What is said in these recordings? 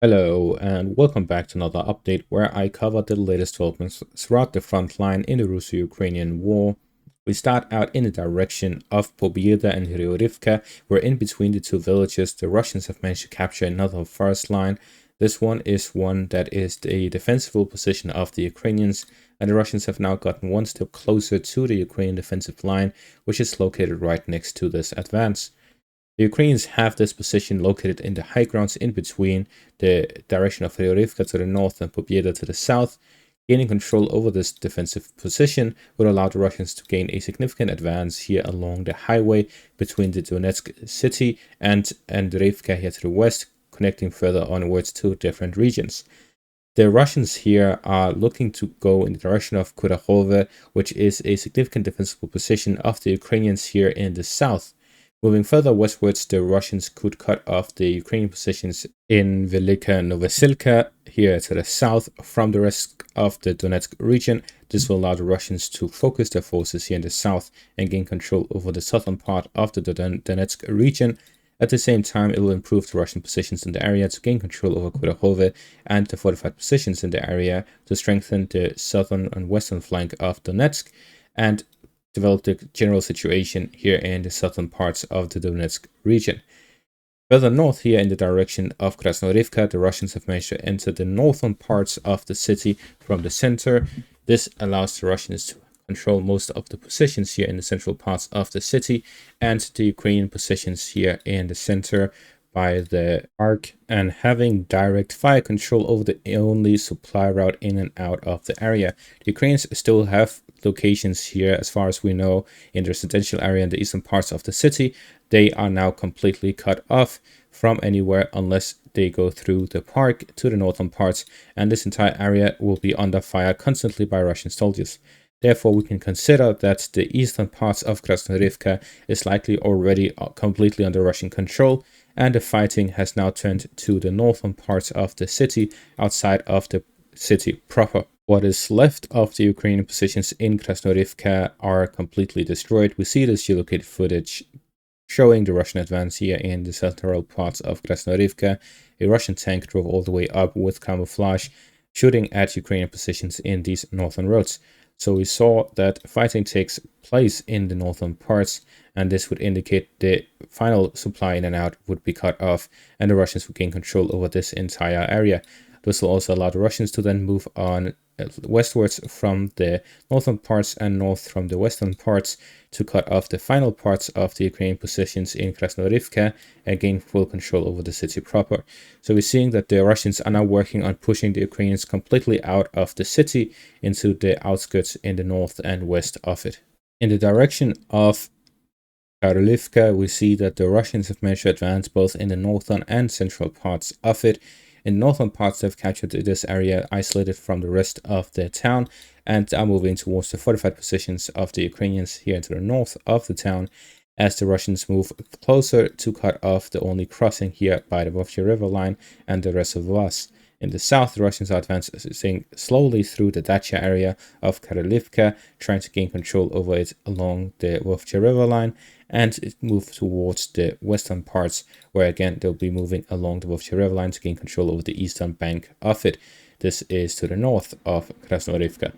Hello, and welcome back to another update where I cover the latest developments throughout the front line in the Russo-Ukrainian war. We start out in the direction of Pobieda and Hryorivka, where in between the two villages, the Russians have managed to capture another forest line. This one is one that is the defensible position of the Ukrainians, and the Russians have now gotten one step closer to the Ukrainian defensive line, which is located right next to this advance. The Ukrainians have this position located in the high grounds in between the direction of Hryorivka to the north and Pobieda to the south. Gaining control over this defensive position would allow the Russians to gain a significant advance here along the highway between the Donetsk city and Rivka here to the west, connecting further onwards to different regions. The Russians here are looking to go in the direction of Kurakhove, which is a significant defensible position of the Ukrainians here in the south. Moving further westwards, the Russians could cut off the Ukrainian positions in Velika Novosilka, here to the south, from the rest of the Donetsk region. This will allow the Russians to focus their forces here in the south and gain control over the southern part of the Donetsk region. At the same time, it will improve the Russian positions in the area to gain control over Kurakhove and the fortified positions in the area to strengthen the southern and western flank of Donetsk and develop the general situation here in the southern parts of the Donetsk region. Further north here in the direction of Krasnohorivka, the Russians have managed to enter the northern parts of the city from the center. This allows the Russians to control most of the positions here in the central parts of the city and the Ukrainian positions here in the center by the arc, and having direct fire control over the only supply route in and out of the area. The Ukrainians still have locations here, as far as we know, in the residential area in the eastern parts of the city. They are now completely cut off from anywhere unless they go through the park to the northern parts, and this entire area will be under fire constantly by Russian soldiers. Therefore, we can consider that the eastern parts of Krasnohorivka is likely already completely under Russian control, and the fighting has now turned to the northern parts of the city outside of the city proper. What is left of the Ukrainian positions in Krasnohorivka are completely destroyed. We see this geolocated footage showing the Russian advance here in the central parts of Krasnohorivka. A Russian tank drove all the way up with camouflage, shooting at Ukrainian positions in these northern roads. So we saw that fighting takes place in the northern parts, and this would indicate the final supply in and out would be cut off, and the Russians would gain control over this entire area. This will also allow the Russians to then move on westwards from the northern parts and north from the western parts to cut off the final parts of the Ukrainian positions in Krasnohorivka and gain full control over the city proper. So we're seeing that the Russians are now working on pushing the Ukrainians completely out of the city into the outskirts in the north and west of it. In the direction of Karolivka, we see that the Russians have managed to advance both in the northern and central parts of it. In the northern parts, they've captured this area isolated from the rest of the town and are moving towards the fortified positions of the Ukrainians here into the north of the town as the Russians move closer to cut off the only crossing here by the Vovcha River line and the reservoirs. In the south, the Russians are advancing slowly through the Dacha area of Karolivka, trying to gain control over it along the Vovcha River line and move towards the western parts, where again they'll be moving along the Vovcha River line to gain control over the eastern bank of it. This is to the north of Krasnohorivka.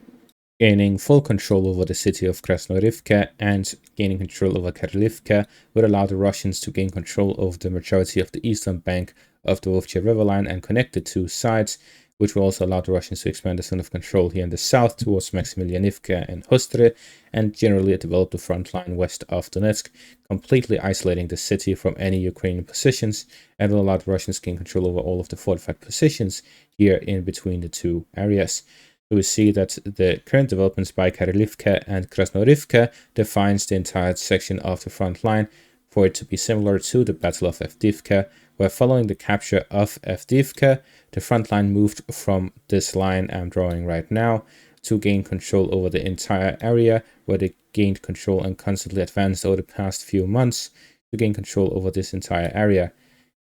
Gaining full control over the city of Krasnohorivka and gaining control over Karolivka would allow the Russians to gain control over the majority of the eastern bank of the Vovcha River line and connect the two sides, which will also allow the Russians to expand the zone of control here in the south towards Maximilianivka and Hostre, and generally develop the front line west of Donetsk, completely isolating the city from any Ukrainian positions, and will allow the Russians to gain control over all of the fortified positions here in between the two areas. So we see that the current developments by Karolivka and Krasnohorivka defines the entire section of the front line for it to be similar to the Battle of Avdiivka, where following the capture of Avdiivka, the front line moved from this line I'm drawing right now to gain control over the entire area, where they gained control and constantly advanced over the past few months to gain control over this entire area.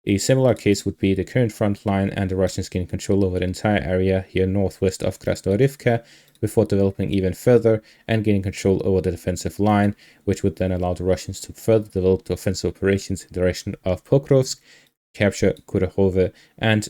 A similar case would be the current front line and the Russians gain control over the entire area here northwest of Krasnohorivka before developing even further and gaining control over the defensive line, which would then allow the Russians to further develop the offensive operations in the direction of Pokrovsk, capture Kurakhove, and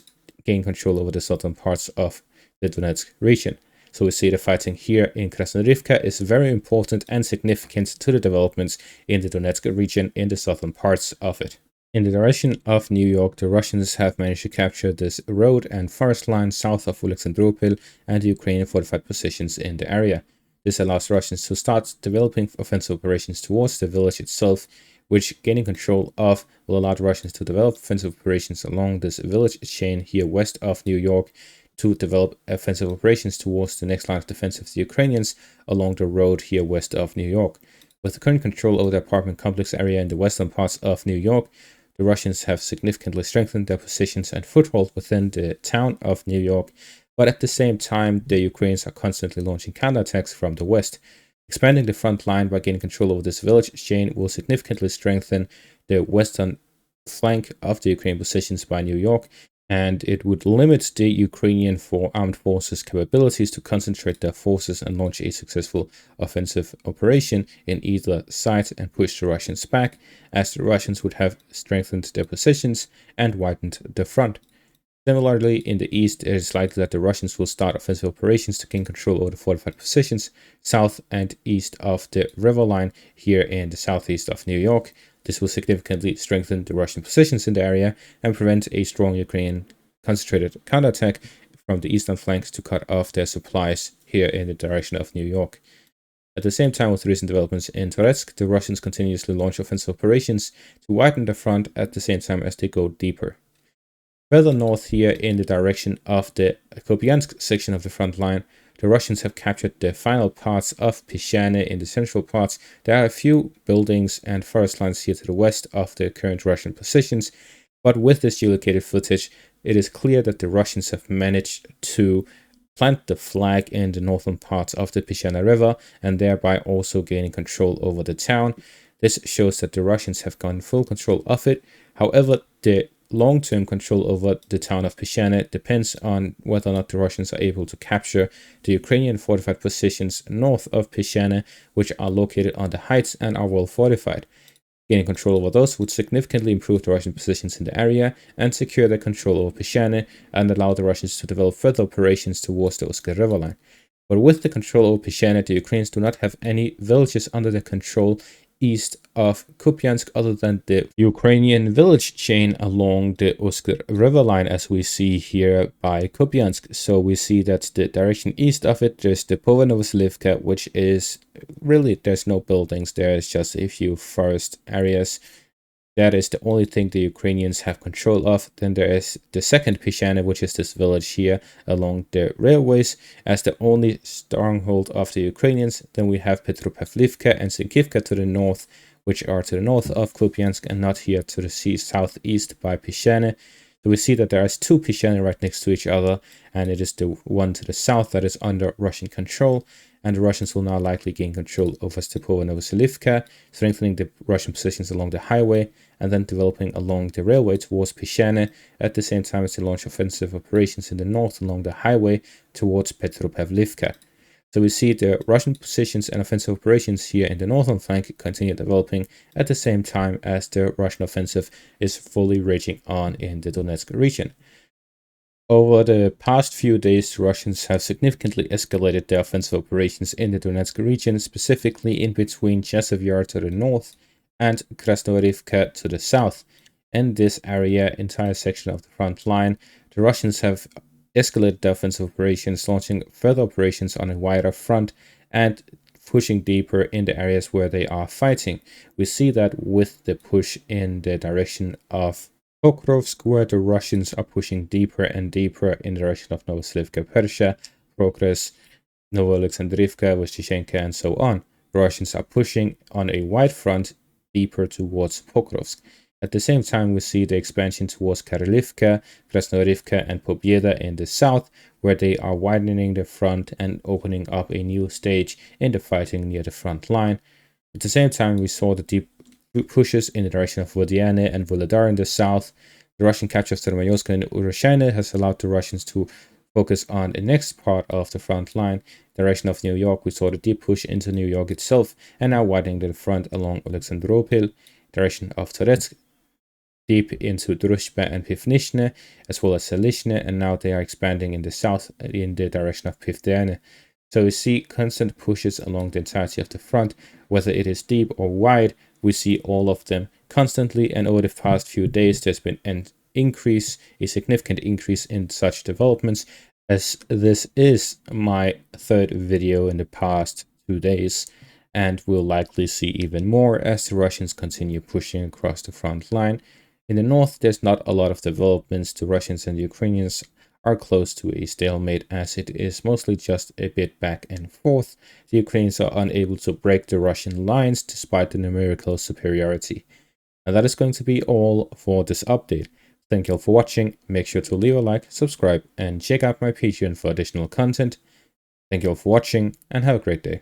gain control over the southern parts of the Donetsk region. So we see the fighting here in Krasnohorivka is very important and significant to the developments in the Donetsk region in the southern parts of it. In the direction of New York, the Russians have managed to capture this road and forest line south of Alexandropol and the Ukrainian fortified positions in the area. This allows Russians to start developing offensive operations towards the village itself, which gaining control of will allow the Russians to develop offensive operations along this village chain here west of New York, to develop offensive operations towards the next line of defense of the Ukrainians along the road here west of New York. With the current control over the apartment complex area in the western parts of New York, the Russians have significantly strengthened their positions and foothold within the town of New York, but at the same time, the Ukrainians are constantly launching counterattacks from the west. Expanding the front line by gaining control over this village chain will significantly strengthen the western flank of the Ukrainian positions by New York, and it would limit the Ukrainian armed forces' capabilities to concentrate their forces and launch a successful offensive operation in either side and push the Russians back, as the Russians would have strengthened their positions and widened the front. Similarly, in the east, it is likely that the Russians will start offensive operations to gain control over the fortified positions south and east of the river line here in the southeast of New York. This will significantly strengthen the Russian positions in the area and prevent a strong Ukrainian concentrated counterattack from the eastern flanks to cut off their supplies here in the direction of New York. At the same time, with recent developments in Donetsk, the Russians continuously launch offensive operations to widen the front at the same time as they go deeper. Further north here in the direction of the Kupiansk section of the front line, the Russians have captured the final parts of Pishchane in the central parts. There are a few buildings and forest lines here to the west of the current Russian positions, but with this geolocated footage, it is clear that the Russians have managed to plant the flag in the northern parts of the Pishchane River and thereby also gaining control over the town. This shows that the Russians have gotten full control of it. However, the long-term control over the town of Pishchane depends on whether or not the Russians are able to capture the Ukrainian fortified positions north of Pishchane, which are located on the heights and are well fortified. Gaining control over those would significantly improve the Russian positions in the area and secure their control over Pishchane and allow the Russians to develop further operations towards the Uskar river line. But with the control over Pishchane, the Ukrainians do not have any villages under their control east of Kupiansk other than the Ukrainian village chain along the Uskar river line, as we see here by Kupiansk. So we see that the direction east of it, there's the Pokrovsk, which is really, there's no buildings, there's just a few forest areas. That is the only thing the Ukrainians have control of. Then there is the second Pishchane, which is this village here along the railways as the only stronghold of the Ukrainians. Then we have Petropavlivka and Sinkivka to the north, which are to the north of Kupiansk and not here to the southeast by Pishchane. So we see that there is two Pishchane right next to each other, and it is the one to the south that is under Russian control. And the Russians will now likely gain control over Stepovo Novoselivka, strengthening the Russian positions along the highway, and then developing along the railway towards Pishchane, at the same time as they launch offensive operations in the north along the highway towards Petropavlivka. So we see the Russian positions and offensive operations here in the northern flank continue developing at the same time as the Russian offensive is fully raging on in the Donetsk region. Over the past few days, the Russians have significantly escalated their offensive operations in the Donetsk region, specifically in between Chasiv Yar to the north and Krasnohorivka to the south. In this area, entire section of the front line, the Russians have escalated their offensive operations, launching further operations on a wider front and pushing deeper in the areas where they are fighting. We see that with the push in the direction of Pokrovsk, where the Russians are pushing deeper and deeper in the direction of Novoselivka, Persha, Progress, Novoalexandrivka, Vostochenka, and so on. The Russians are pushing on a wide front deeper towards Pokrovsk. At the same time, we see the expansion towards Karelivka, Krasnohorivka, and Pobieda in the south, where they are widening the front and opening up a new stage in the fighting near the front line. At the same time, we saw the deep pushes in the direction of Vodiane and Volodar in the south. The Russian capture of Termoyovsk and Urashane has allowed the Russians to focus on the next part of the front line. Direction of New York, we saw the deep push into New York itself and now widening the front along Alexandropol. Direction of Donetsk, deep into Družba and Pivnishne, as well as Selishne, and now they are expanding in the south in the direction of Pivdene. So we see constant pushes along the entirety of the front, whether it is deep or wide. We see all of them constantly, and over the past few days there's been a significant increase in such developments, as this is my third video in the past 2 days, and we'll likely see even more as the Russians continue pushing across the front line. In the north, there's not a lot of developments. The Russians and the Ukrainians are close to a stalemate, as it is mostly just a bit back and forth. The Ukrainians are unable to break the Russian lines despite the numerical superiority. And that is going to be all for this update. Thank you all for watching. Make sure to leave a like, subscribe, and check out my Patreon for additional content. Thank you all for watching, and have a great day.